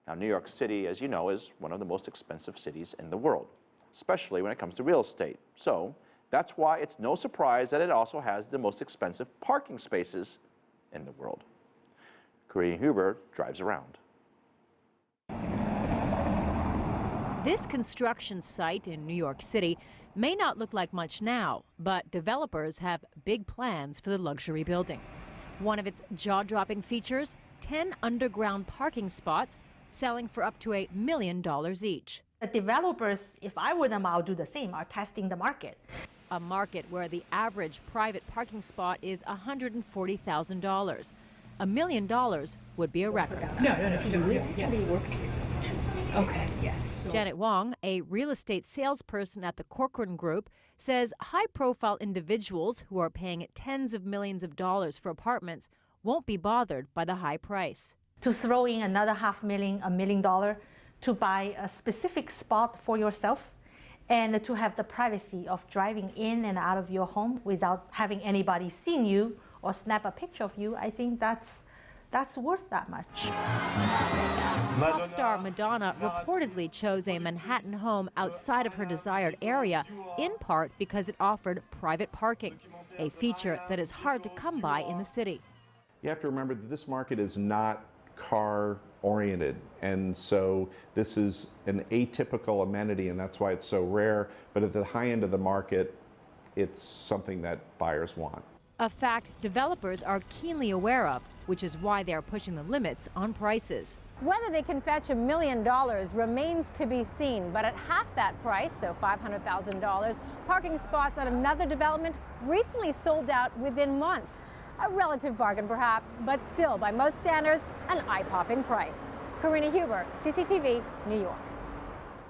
Now, New York City, as you know, is one of the most expensive cities in the world, especially when it comes to real estate. So that's why it's no surprise that it also has the most expensive parking spaces in the world. Karina Huber drives around. This construction site in New York City may not look like much now, but developers have big plans for the luxury building. One of its jaw-dropping features, 10 underground parking spots selling for up to $1 million each. The developers, if I were them, I'll do the same, are testing the market. A market where the average private parking spot is $140,000. $1 million would be a record. Okay, yes. Janet Wong, a real estate salesperson at the Corcoran Group, says high-profile individuals who are paying tens of millions of dollars for apartments won't be bothered by the high price. To throw in another $500,000, $1 million to buy a specific spot for yourself and to have the privacy of driving in and out of your home without having anybody seeing you or snap a picture of you, I think that's worth that much. Pop star Madonna reportedly chose a Manhattan home outside of her desired area, in part because it offered private parking, a feature that is hard to come by in the city. You have to remember that this market is not car oriented, and so this is an atypical amenity, and that's why it's so rare. But at the high end of the market, it's something that buyers want. A fact developers are keenly aware of, which is why they are pushing the limits on prices. Whether they can fetch $1 million remains to be seen, but at half that price, so $500,000, parking spots at another development recently sold out within months. A relative bargain perhaps, but still, by most standards, an eye-popping price. Karina Huber, CCTV, New York.